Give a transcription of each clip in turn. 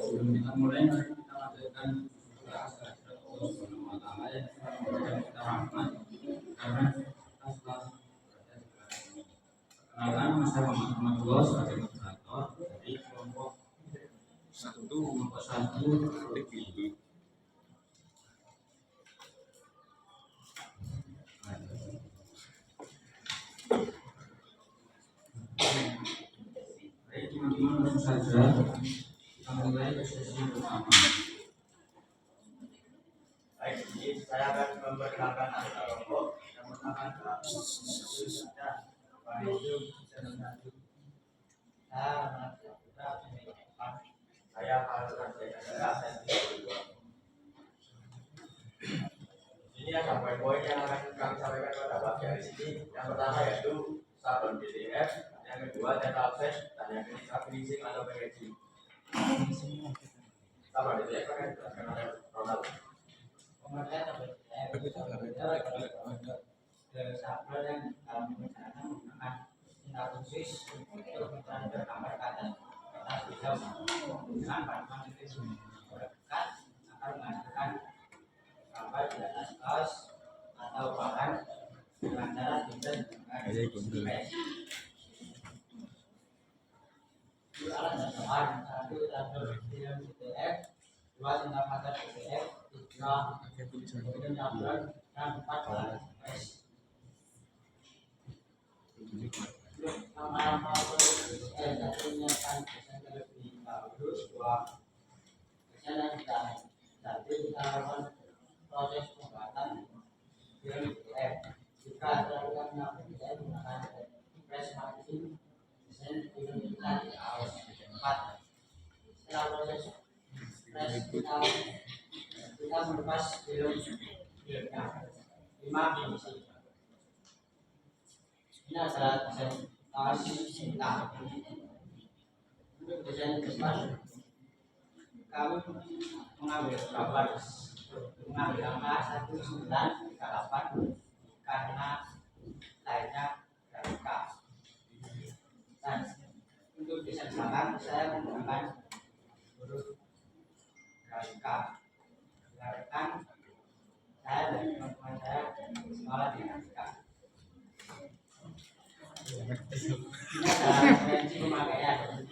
Sebelum kita mulai, mari kita lanjutkan Allah Subhanahu wa taala yang kita rahmat karena kita setelah perkenalkan saya Muhammad Ahmadullah sebagai moderator dari kelompok satu TPB. Baik teman-teman, langsung saja kita mulai sesi pertama. Baik, jadi saya akan memperkenalkan anggota kelompok yang pertama adalah saya harus ini ada poin-poin yang akan kami sampaikan pada pagi hari ini. Yang pertama yaitu sablon PDF, yang kedua data absen, dan yang ketiga finishing atau packaging. Sablon PDF akan dijelaskan oleh Ronald. Pengertian sablon PDF sablon yang dalam penggunaan menggunakan tinta khusus untuk mentransfer gambar ke atas kertas hijau menggunakan pantulan itu berkat akan menghasilkan gambar di atas kaos atau bahan dengan cara desain dengan alat dasar satu transfer film PDF, dua tinta padat PDF, tiga film sablon, dan empat bahan PS. Nama menyiapkan desain terlebih dahulu sebuah desain yang jadi kita lakukan proses pembuatan film PDF. Jika terlalu menyiapkan desain menggunakan press marking desain film kita harus 4. Setelah proses press kita melepas filmnya 5 finishing. Ini adalah desain kaos cinta. Untuk desain depan, kami mengambil angka 1938 karena lainnya dari K. Dan untuk desain belakang saya menggunakan huruf dari K. Dikarenakan saya dan teman-teman saya sekolah di K. Ini adalah referensi pemakaian.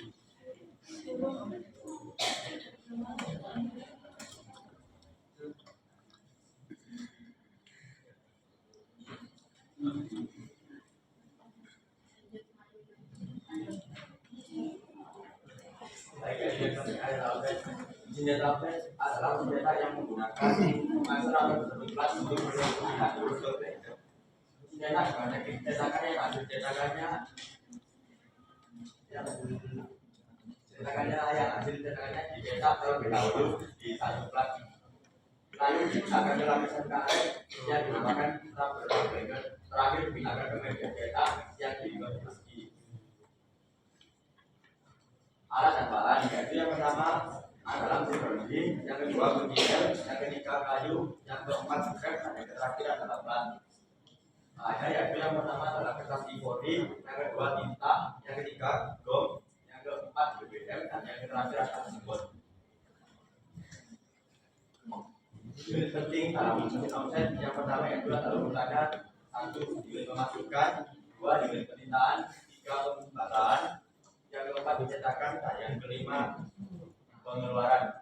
Senjata adalah senjata yang menggunakan laser atau berkelas untuk melindungi unsur. Senjata banyak cetakan yang hasil cetakannya dicetak terlebih dahulu di satu plat. Lalu digunakan dalam mesin karet yang dinamakan rubber breaker. Terakhir digunakan ke media cetak yang dibuat meski. Alat dan bahan yaitu yang pertama adalah mesin berdiri, yang kedua bendil, yang ketiga kayu, yang keempat skrep, dan yang terakhir adalah plat. Ada yaitu yang pertama adalah kertas E4, yang kedua tinta, yang ketiga gom, yang keempat BBM, dan yang terakhir adalah simbol. Unit penting dalam mesin offset yang pertama yaitu adalah urutannya 1 unit pemasukan, 2 unit penintaan, 3 pembataan, yang keempat dicetakan, dan yang kelima pengeluaran.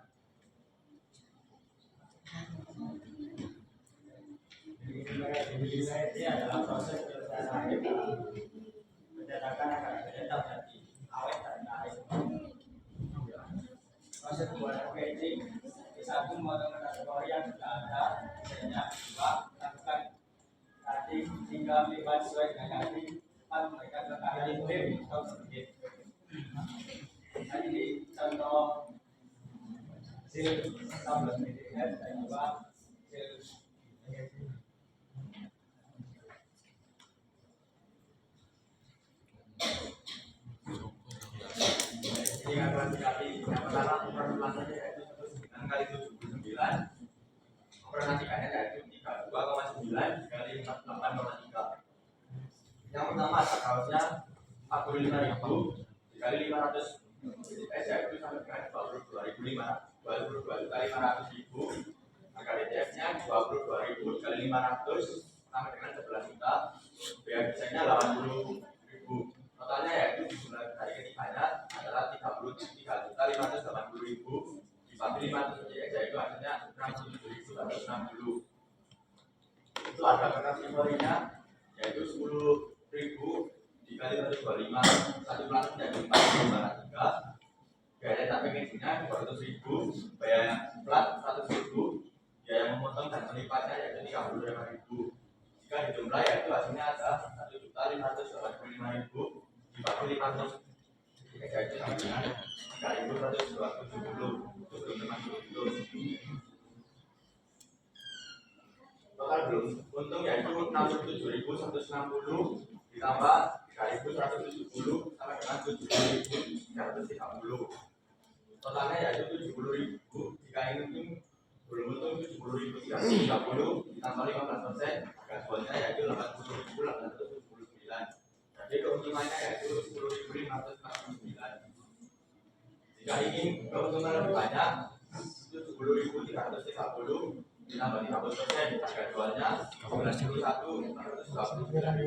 Ini adalah proses penyelesaian pencetakan akan tercetak nanti awet dan naik. Proses pembuatan packaging satu memotong kategori yang sudah ada, misalnya 2 lakukan cutting 3 bebas sesuai dengan cutting, 4 memberikan kekayaan tim atau sedikit. Nah ini contoh hasil sablon PDF dan juga hasil yang pertama perbandingannya yaitu 9 kali 79, perbandingannya yaitu 32,9 kali 48,3. Yang pertama kaosnya 45.000 dikali 500 DTS yaitu sampai dengan 22.500.000. Maka DTS-nya 22.000 kali 500 sampai dengan 11 juta. Biaya desainnya 80.000. Totalnya yaitu di bulan hari ketiganya adalah 33.580.000. Dibagi 500 DTS yaitu hasilnya 67.160. Itu ada kategorinya yaitu 10.000 dikali 125, satu bulan menjadi 4.503. Biaya tak packagingnya 200.000, biaya plat 100.000, biaya memotong dan melipatnya yaitu 35.000. Jika dijumlah yaitu hasilnya ada 1.585.000 dibagi 500 yaitu hasilnya 3.170. Itu belum termasuk itu. Total belum untung yaitu 67.160 ditambah 3.170 sama dengan 7.330. Totalnya yaitu 70.000. Jika ini belum untung 70.330 ditambah 15%, gajiannya yaitu 80.879. Jadi keuntungannya yaitu 10.549. Jika ingin keuntungan lebih banyak 70.330 ditambah 30%, harga jualnya 91.420. Jadi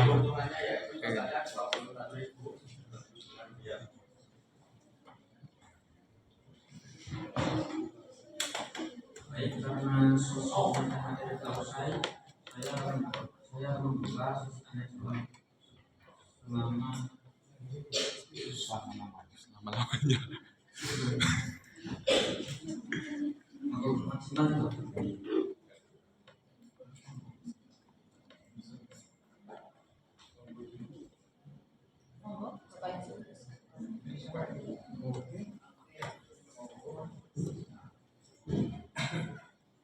keuntungannya yaitu totalnya 21.000. Baik, karena sosok dan materi tahu saya akan membuka selama lamanya. Maksimal.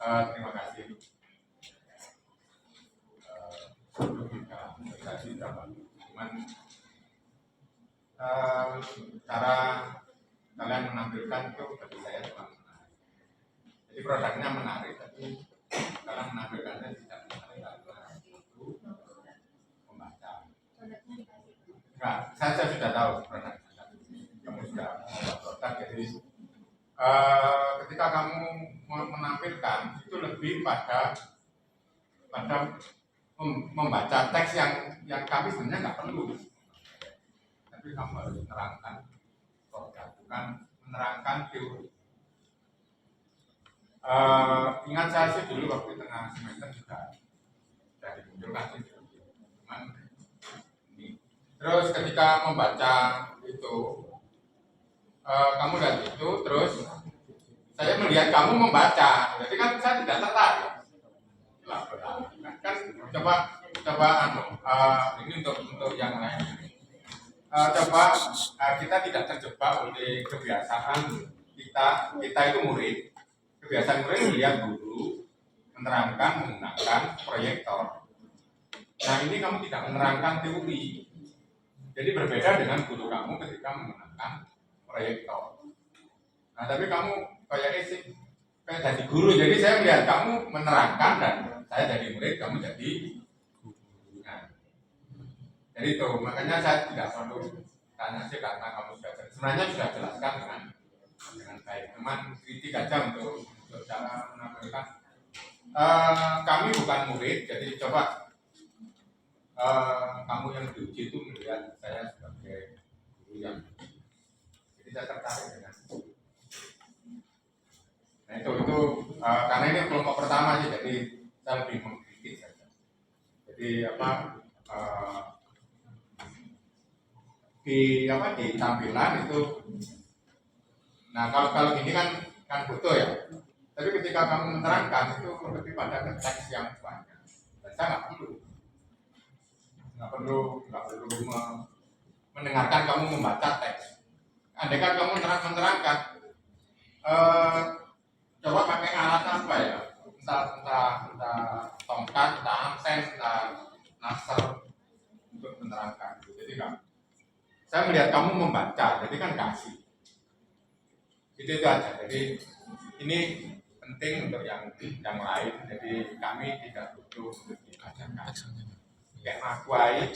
Terima kasih. Cuman cara kalian menampilkan itu bagi saya kurang menarik. Jadi produknya menarik, tapi kalian menampilkannya tidak menarik karena itu membaca. Enggak, saya sudah tahu produknya. Kamu sudah membuat produk, jadi ketika kamu menampilkan itu lebih pada membaca teks yang kami sebenarnya nggak perlu, tapi kamu harus menerangkan produk, bukan menerangkan teori. Ingat saya sih dulu waktu tengah semester juga dimunculkan sih, cuman ini. Terus ketika membaca itu kamu lihat itu, terus saya melihat kamu membaca, jadi kan saya tidak tertarik. Kan coba ini untuk yang lain. Coba kita tidak terjebak oleh kebiasaan kita itu murid. Kebiasaan murid melihat guru menerangkan menggunakan proyektor. Nah ini kamu tidak menerangkan teori. Jadi berbeda dengan guru kamu ketika menggunakan proyektor. Nah tapi kamu kayak jadi guru, jadi saya melihat kamu menerangkan dan saya jadi murid, kamu jadi guru. Nah, jadi itu makanya saya tidak perlu tanya sih karena kamu sebenarnya sudah jelaskan dengan baik. Cuman kritik aja untuk cara menampilkan. Kami bukan murid, jadi coba kamu yang diuji itu melihat saya sebagai guru yang jadi saya tertarik dengan itu. Nah itu karena ini kelompok pertama sih, jadi saya lebih mengkritik saja. Jadi di tampilan itu, nah kalau ini kan foto ya. Tapi ketika kamu menerangkan itu lebih pada teks yang banyak. Dan saya nggak perlu mendengarkan kamu membaca teks. Andai kan kamu menerangkan, coba pakai alat apa ya? Entah tongkat, entah amsen, entah laser untuk menerangkan. Jadi kan, saya melihat kamu membaca, jadi kan kasih. Itu aja. Jadi ini penting untuk yang lain. Jadi kami tidak butuh untuk dibacakan. Kayak makuai,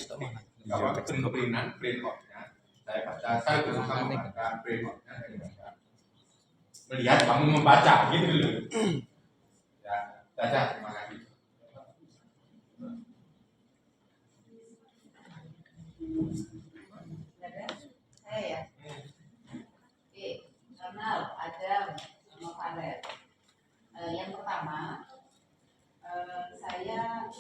bahwa kemungkinan brain rotnya saya berusaha membaca frameworknya dari Bapak. Melihat kamu membaca gitu loh. Ya, saja, terima kasih. Saya ya. Oke, Ronald, Adam, sama Farel. Yang pertama, saya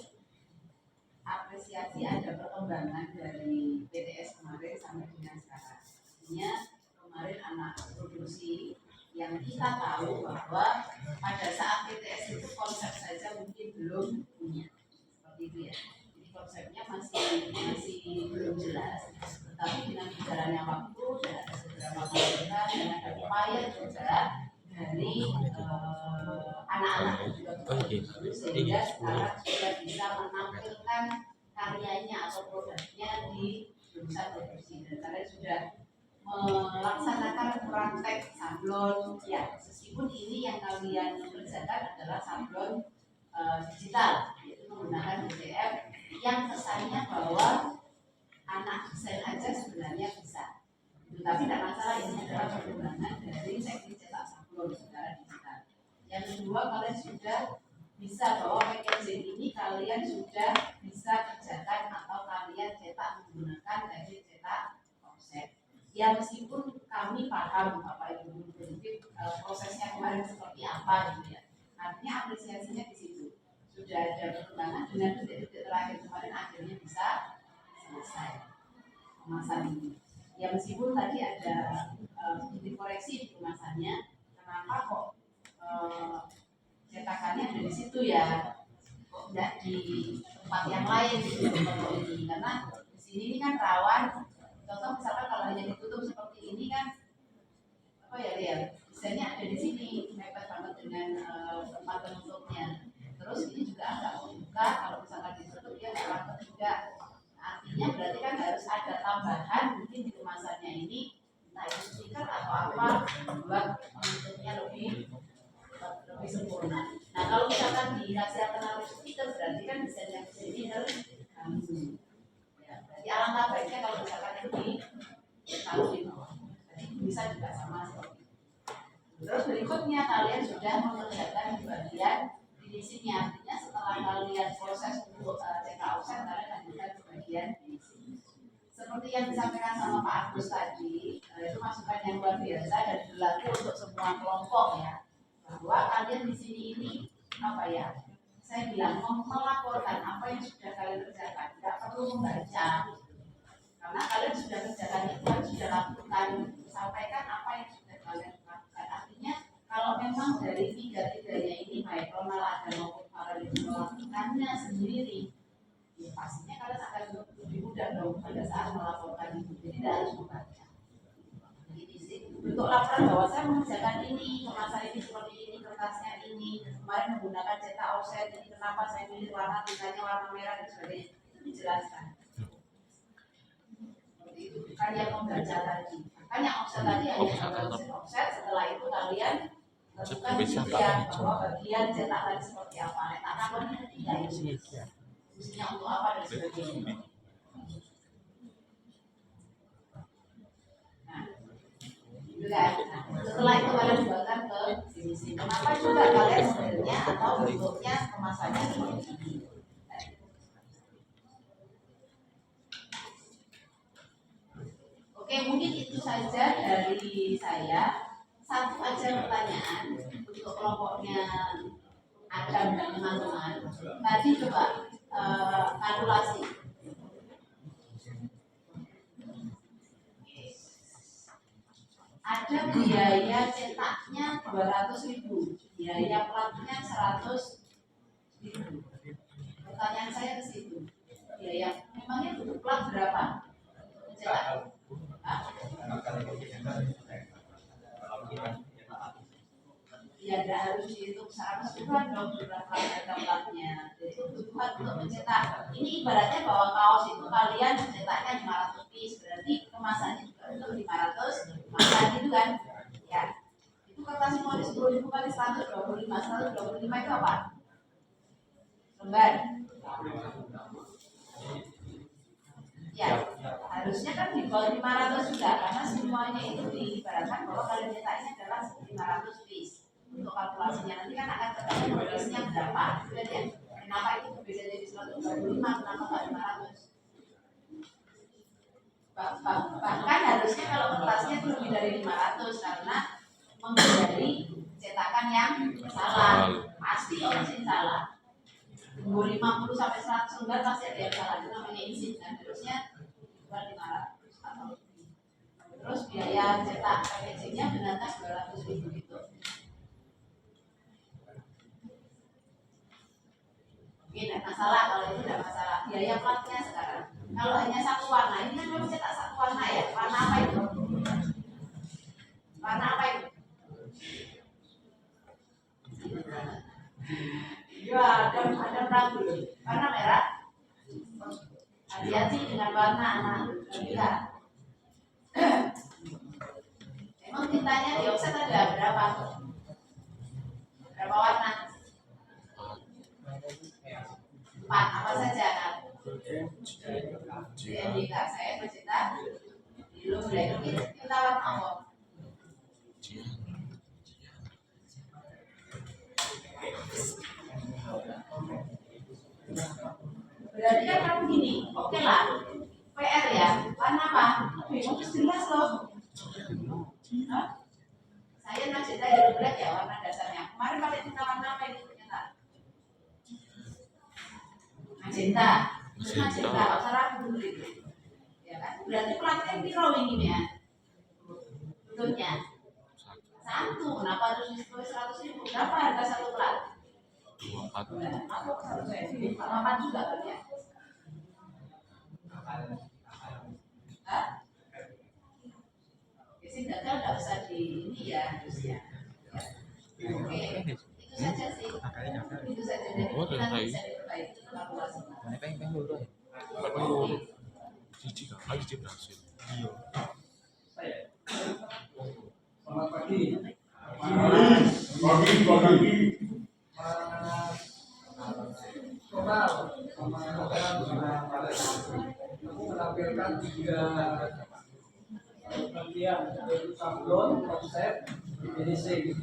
apresiasi ada perkembangan dari PTS kemarin sampai dengan sekarang. Artinya kemarin anak produksi yang kita tahu bahwa pada saat PTS itu konsep saja mungkin belum punya seperti itu ya. Jadi konsepnya masih belum jelas. Tetapi dengan berjalannya waktu dan ada beberapa masukan dan ada upaya juga dari anak-anak juga sehingga sekarang sudah bisa menampilkan karyanya atau produknya di jurusan produksi dan kalian sudah melaksanakan praktek sablon ya meskipun ini yang kalian kerjakan adalah sablon digital yaitu menggunakan BCF yang kesannya bahwa anak desain aja sebenarnya bisa tapi tidak masalah ini adalah perkembangan dari teknik cetak sablon secara digital. Yang kedua kalian sudah bisa bahwa packaging ini kalian sudah bisa kerjakan atau kalian cetak menggunakan teknik cetak offset. Ya meskipun kami paham apa itu benefit prosesnya kemarin seperti apa gitu ya. Artinya apresiasinya di situ. Sudah ada perkembangan dengan detik-detik terakhir kemarin akhirnya bisa selesai kemasan ini. Ya meskipun tadi ada sedikit koreksi di kemasannya, kenapa kok cetakannya ada di situ ya, kok tidak di tempat yang lain gitu ini karena di sini ini kan rawan. Contoh misalkan kalau hanya ditutup seperti ini kan, apa ya lihat desainnya ada di sini, mepet banget dengan tempat penutupnya. Terus ini juga agak membuka, kalau misalkan ditutup dia nggak rapat juga. Artinya berarti kan harus ada tambahan mungkin di kemasannya ini, entah itu stiker atau apa, buat penutupnya lebih sempurna. Nah kalau misalkan dikasih alternatif stiker berarti kan desain yang sini harus ya, berarti alangkah baiknya kalau misalkan ini ditaruh di bawah. Jadi bisa juga sama seperti itu. Terus berikutnya kalian sudah mengerjakan di bagian finishingnya, artinya setelah kalian proses untuk cetak offset kalian lanjutkan ke bagian finishing. Seperti yang disampaikan sama Pak Agus tadi, itu masukan yang luar biasa dan berlaku untuk semua kelompok ya. Bahwa kalian di sini ini apa ya? Saya bilang melaporkan apa yang sudah kalian kerjakan, tidak perlu membaca. Karena kalian sudah kerjakan itu, kalian sudah lakukan, sampaikan apa yang sudah kalian lakukan. Artinya kalau memang dari tiga-tiganya ini baik Ronald ada maupun para melakukannya sendiri, ya pastinya kalian akan lebih mudah dong pada saat melaporkan itu. Jadi tidak harus membaca. Untuk laporan bahwa saya mengerjakan ini, kemasan ini seperti ini, kertasnya ini, kemarin menggunakan cetak offset ini, kenapa saya pilih warna tulisannya warna merah dan sebagainya, itu dijelaskan. Seperti itu bukan yang membaca tadi. Makanya offset tadi hanya offset, setelah itu kalian lakukan penelitian bahwa bagian cetak tadi seperti apa. Tak tahunya tidak ini, fungsinya untuk apa dan sebagainya. Nah, setelah itu kalian buatkan ke sini. Kenapa juga kalian modelnya atau bentuknya kemasannya seperti ini? Oke, mungkin itu saja dari saya. Satu aja pertanyaan untuk kelompoknya Adam dan teman-teman. Tadi coba kalkulasi. Ada biaya cetaknya 200.000, biaya platnya 100.000. Pertanyaan saya ke situ, biaya memangnya butuh plat berapa? Cetak? Ya tidak harus dihitung secara keseluruhan dong jumlah plat dan platnya. Jadi kebutuhan untuk mencetak. Ini ibaratnya bahwa kaos itu kalian mencetaknya 500 piece, berarti kemasannya juga untuk 500 kemasan itu kan? Ya. Itu kertas mau 10.000 kali 125 itu apa? Lembar. Ya, harusnya kan di bawah 500 juga karena semuanya itu diibaratkan bahwa kalian cetaknya adalah 500 piece. Untuk kalkulasinya nanti kan akan tergantung piece-nya berapa. Jadi kenapa itu berbeda jadi 125, kenapa nggak 500? Bahkan harusnya kalau kertasnya itu lebih dari 500 karena menghindari cetakan yang salah. Pasti orang sih salah. Umur 50 sampai 100 lembar pasti ada yang salah. Itu namanya izin dan harusnya 500 atau lebih. Terus biaya cetak packagingnya benarkah 200.000 gitu. Oke, tidak masalah kalau itu tidak masalah. Biaya platnya sekarang. Kalau hanya satu warna, ini kan belum cetak satu warna ya. Warna apa itu? Warna apa itu? Ya, ada ragu. Warna merah. Hati-hati dengan warna anak. Enggak. Emang tintanya di offset ada berapa? Berapa warna? 4. Apa saja kan? JNDK saya bercerita belum mulai kita warna apa? Berarti kan kamu gini, oke lah, PR ya, warna apa? Bingung jelas loh. Hah? Saya cerita hero black ya warna dasarnya. Kemarin pakai tinta warna apa itu ternyata? Magenta. Terus magenta, kalau salah dulu itu. Ya kan? Berarti platnya piro ini ya? Bentuknya 1. Kenapa harus ditulis 100.000? Berapa harga satu plat? 24. Apa harusnya? 4 juga kan ya? Hah? Sih gagal nggak usah di ini ya harusnya. Oke, itu saja sih. Itu saja dari nanti bisa diperbaiki itu kalkulasinya. Selamat pagi. Pagi. Total sama aku menampilkan 3 bagian yaitu sablon, konsep, finishing.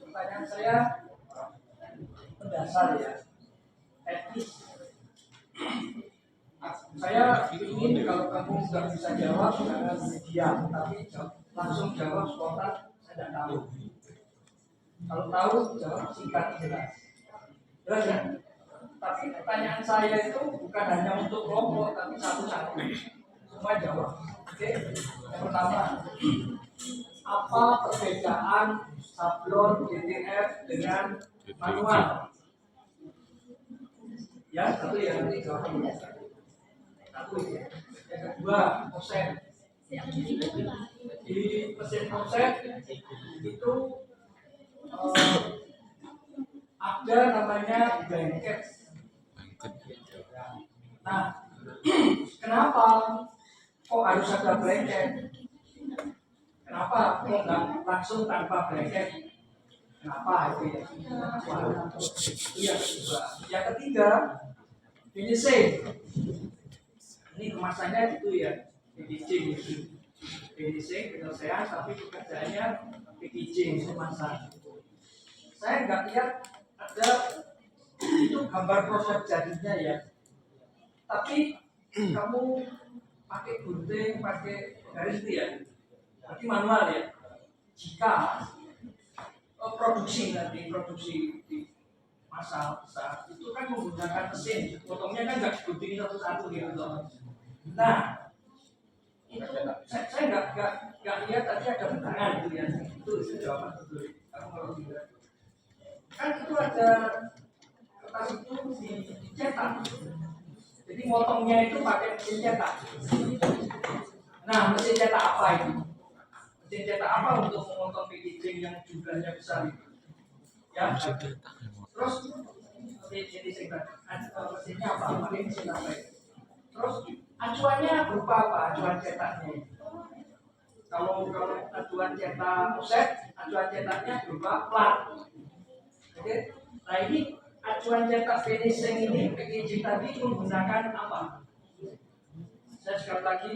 Pertanyaan saya mendasar ya, teknis. Saya ingin kalau kamu nggak bisa jawab jangan diam, tapi langsung jawab spontan. Saya tidak tahu. Kalau tahu jawab singkat jelas. Jelas ya? Tapi pertanyaan saya itu bukan hanya untuk kelompok, tapi satu-satu. Semua jawab. Oke? Yang pertama, apa perbedaan sablon DTF dengan manual? Ya, satu ya nanti jawab. Satu ya. Yang kedua, offset. Di mesin offset itu ada namanya blanket. Nah, kenapa kok harus ada blanket? Kenapa kok nggak langsung tanpa blanket? Kenapa itu ya? Itu yang kedua. Yang ketiga, finishing. Ini kemasannya gitu ya, packaging gitu. Finishing, penyelesaian, tapi pekerjaannya packaging, kemasan. Saya nggak lihat ada itu gambar proses jadinya ya. Tapi kamu pakai gunting, pakai garis itu ya, berarti manual ya. Jika produksi di masa besar itu kan menggunakan mesin, potongnya kan nggak gunting satu-satu gitu loh. Nah, itu saya nggak lihat tadi ada bentangan gitu ya. Itu jawaban betul. Kamu kalau tidak, kan itu ada kertas itu dicetak. Jadi motongnya itu pakai mesin cetak. Nah, mesin cetak apa itu? Mesin cetak apa untuk memotong packaging yang jumlahnya besar itu? Ya. Terus mesinnya apa? Pakai mesin apa itu? Terus acuannya berupa apa? Acuan cetaknya. Kalau acuan cetak offset, acuan cetaknya berupa plat. Oke. Nah ini acuan cetak finishing ini packaging tadi menggunakan apa? Saya sekali lagi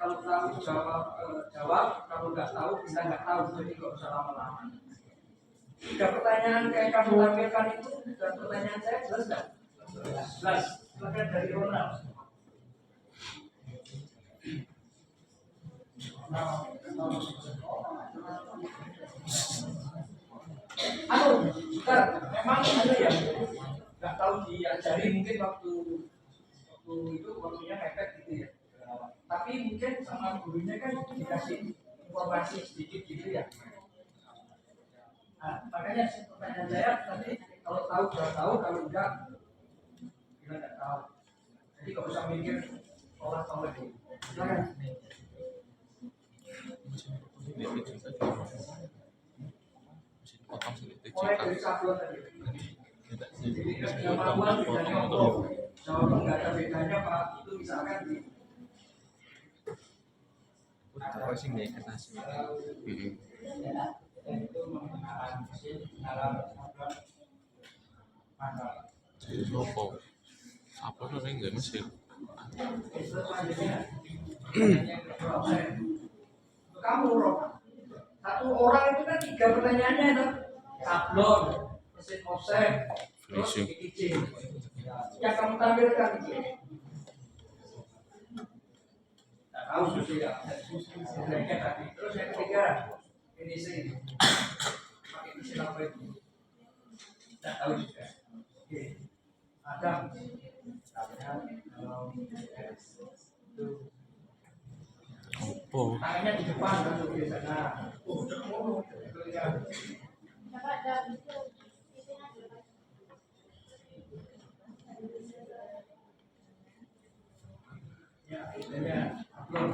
kalau tahu jawab, kalau nggak tahu bisa nggak tahu, jadi nggak usah lama-lama. Tiga pertanyaan kayak kamu tampilkan itu dan pertanyaan saya jelas nggak? Jelas. Silakan dari Ronald. Bentar, memang ada ya nggak tahu diajari mungkin waktu itu waktunya mepet gitu ya. Tapi mungkin sama gurunya kan dikasih informasi sedikit gitu ya. Nah, makanya pertanyaan saya tadi kalau tahu sudah tahu, kalau enggak kita nggak tahu. Jadi kalau usah mikir olah dulu. Silakan. Mulai dari sablon tadi. Jadi kemampuan bedanya apa? Jawaban nggak ada bedanya Pak. Itu misalkan di Pusing deh kertas. itu menggunakan mesin dalam sablon manual. Apa? Apa namanya nggak mesin? Itu selanjutnya kamu Rob. Satu orang itu kan 3 pertanyaannya itu sablon, mesin offset, terus PKJ. Yang kamu tampilkan itu. Tidak tahu sudah ya. Sebenarnya tadi. Terus yang ketiga finishing. Pakai mesin apa itu? Tidak tahu juga. Oke. Adam. Tangannya di depan kan biasanya. Oh, ya, ini upload.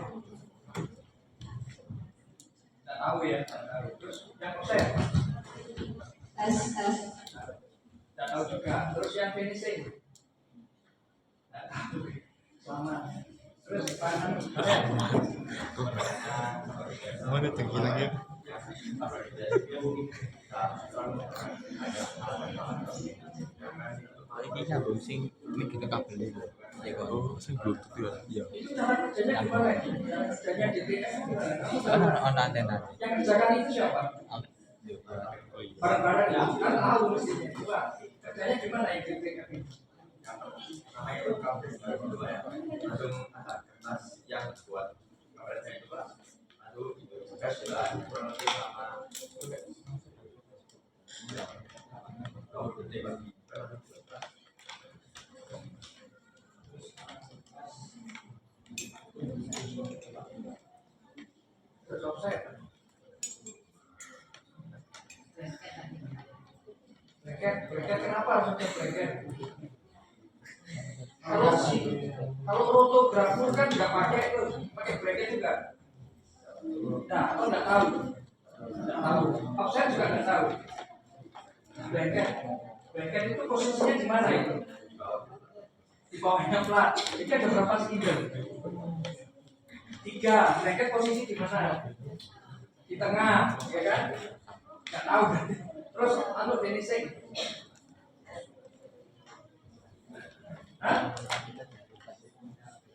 Tidak tahu ya, tidak tahu. Terus yang offset. Tidak tahu juga. Terus yang finishing. Tidak tahu. Selamat. Terus Mana tinggi lagi? Ini nyambung sing ini kita kabel ini. Ya kok sing bluetooth ya. Iya. itu cara kerjanya gimana? Cara kerjanya di PS gimana? On antena. Yang kerjakan itu siapa? Oh iya. Barang-barang ya, kan tahu mestinya. Coba kerjanya gimana yang di PS ini? Karena itu kabel langsung ada kertas yang buat kabarnya itu Pak. Lalu itu juga sudah kurang lebih sama. Kalau gede bagi Terus offset. Bracket kenapa harus ada bracket? Kalau rotografur kan nggak pakai itu, pakai bracket juga. Nah, aku nggak tahu. Nggak tahu. Offset juga nggak tahu. Bracket itu posisinya di mana itu? Di bawahnya plat. Jadi ada berapa spidol? 3. Bracket posisi di mana? Di tengah, ya kan? Nggak tahu. Terus anu finishing. Hah?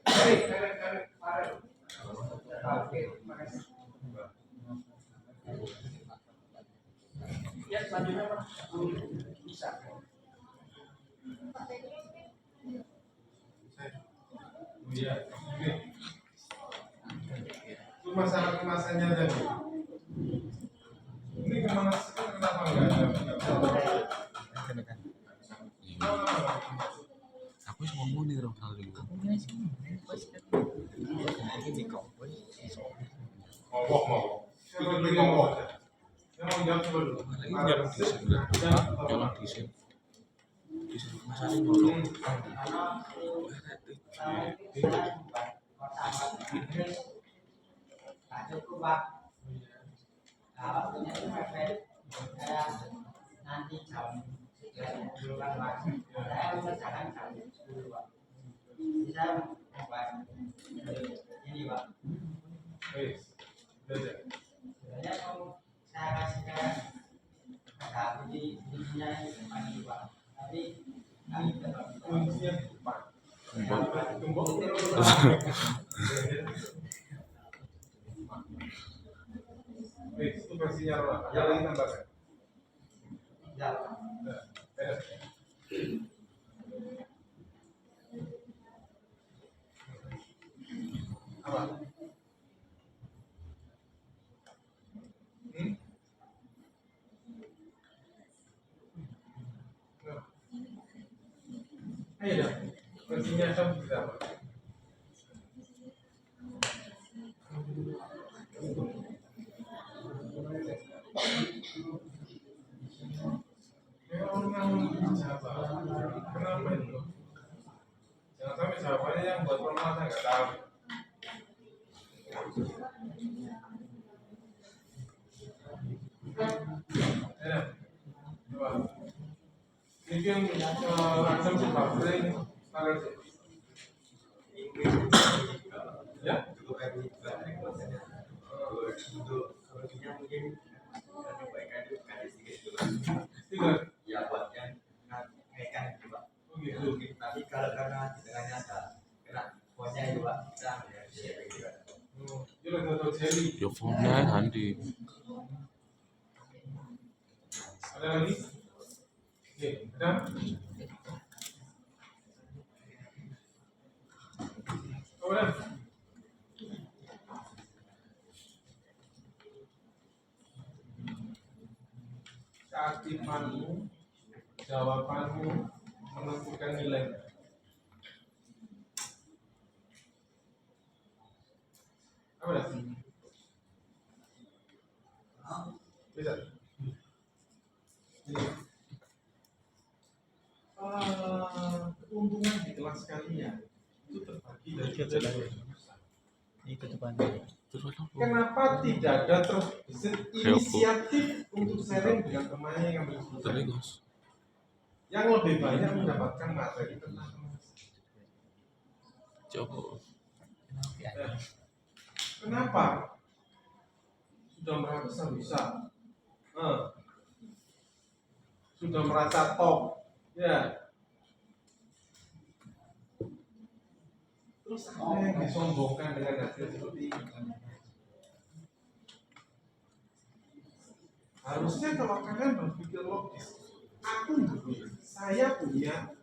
Tarik. Oke, makasih. Ya, selanjutnya Pak. Bisa. Iya. Itu masalah kemasannya tadi. Ini kemasan kenapa enggak? Aku cuma mau nih dong hal itu. Ngomong. Siapa yang ngomong? Yang mau jawab coba dulu. Ini jalan desain enggak? Jalan desain. Desain masalah dulu. Cukup Pak. Kalau punya itu mepet, saya nanti jam 10 kan Pak. Saya mengerjakan jam 10 Pak. Bisa membuat ini Pak. Sebenarnya mau saya kasih ke kakak ini pagi Pak. Tapi kami tetap versinya Ronald. Ada lagi tambahkan? Ya. Nah, beres. Apa? Nah. Ayo dah, versinya Syam berapa? Ya orang Jawa, kenapa itu? Jangan sampai jawabannya yang buat formal saya nggak tahu. Ya, coba. Ini yang macam sebab sering kalau ya. Cukup happy untuk solusinya mungkin perbaikan itu ada sedikit dulu. Tidak. Ya buat yang naikkan itu Pak. Oh gitu. Mungkin tapi kalau karena di tengahnya ada kena poinnya itu Pak, kita ya siap gitu Pak. Itu udah tahu jadi. 有风呢，喊的。 Ada lagi? Oke, ada? Oh, udah. Keaktifanmu, jawabanmu menentukan nilai. Apa dah? Bisa? Keuntungan di kelas kalian itu terbagi dari kenapa tidak ada terbesit inisiatif untuk sharing dengan temannya yang berbeda Terus. yang lebih banyak mendapatkan materi tentang Coba. kenapa sudah merasa bisa sudah merasa top ya terus apa yang disombongkan dengan hasil seperti ini? Harusnya kalau kalian berpikir logis, saya punya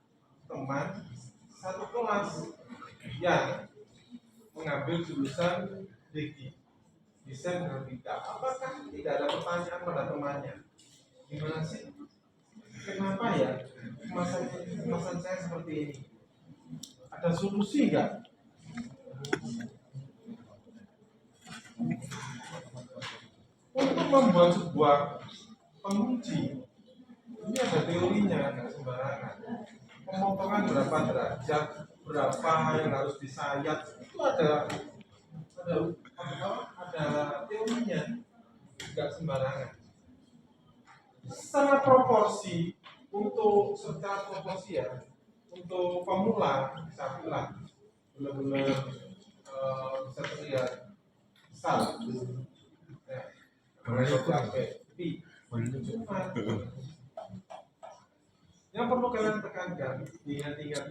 teman satu kelas yang mengambil jurusan DG, desain grafika. Apakah tidak ada pertanyaan pada temannya? Gimana sih? Kenapa ya kemasan saya seperti ini? Ada solusi nggak? Untuk membuat sebuah penguji, ini ada teorinya, nggak sembarangan. Pemotongan berapa derajat, berapa yang harus disayat, itu ada teorinya, nggak sembarangan. Secara proporsi ya, untuk pemula bisa bilang benar-benar bisa terlihat besar. Yang perlu kalian tekankan, ingat-ingat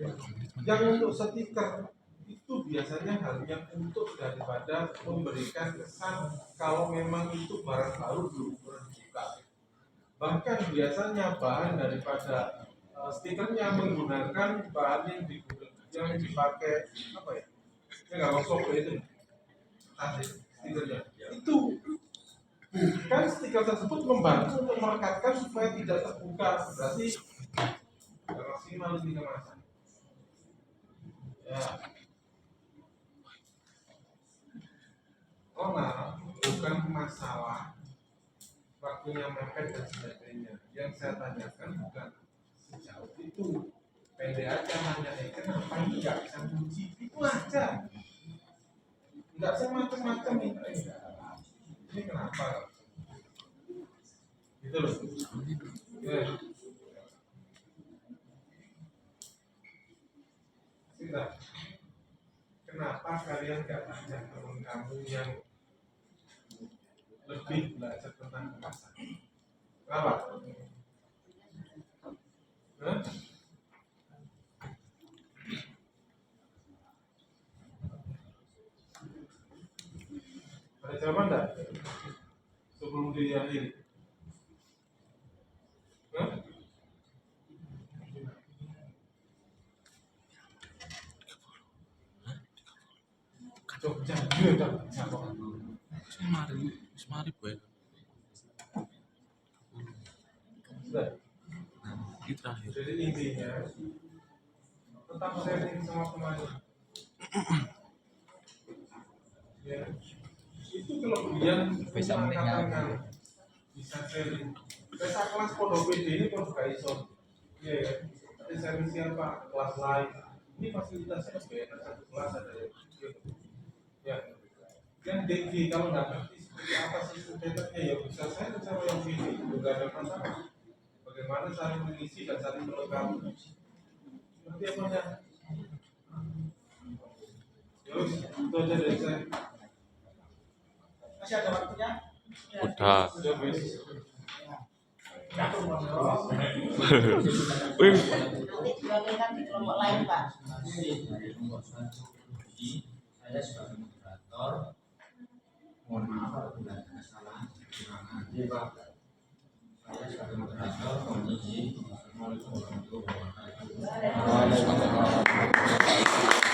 yang untuk stiker itu biasanya hanya untuk daripada memberikan kesan kalau memang itu barang baru belum pernah dibuka. Bahkan biasanya bahan daripada stikernya menggunakan bahan yang dipakai apa ya? Nggak masuk itu tadi stikernya itu bukan stiker tersebut membantu untuk merekatkan supaya tidak terbuka, berarti tidak maksimal ini kemasan. Ya, bukan masalah waktunya mepet dan sebagainya. Yang saya tanyakan bukan sejauh itu. Pendek aja hanya kenapa ini nggak bisa kunci itu aja. Nggak usah macam-macam ini. Ini kenapa? Gitu loh. Sudah. Kenapa kalian nggak tanya teman kamu yang lebih belajar tentang kemasan? Kenapa? Ada jawaban enggak? Sebelum dibiayain? Hah? Jogja, dia Jogja kok. Semari boy. Sudah. Ini terakhir. Jadi intinya tetap sharing sama pemain. Ya, itu kelebihan katakan bisa sharing. Pesa kelas pondok PD ini pun gak iso. Iya ya. Tapi sharing siapa kelas lain. Ini fasilitasnya lebih enak satu kelas ada yang gitu. Ya. Yang DG kalau nggak ngerti seperti apa sih studennya ya bisa saya sama yang PD juga ada masalah. Bagaimana saling mengisi dan saling melengkapi. Nanti apa ya? Terus itu aja dari saya. Masih ada waktunya? Udah. Sudah wis. Wih. Nanti dilakukan di kelompok lain, Pak. Dari nomor 1 ini saya sebagai moderator mohon maaf apabila ada kesalahan kekurangan. Saya sebagai moderator mohon izin. Assalamualaikum warahmatullahi wabarakatuh.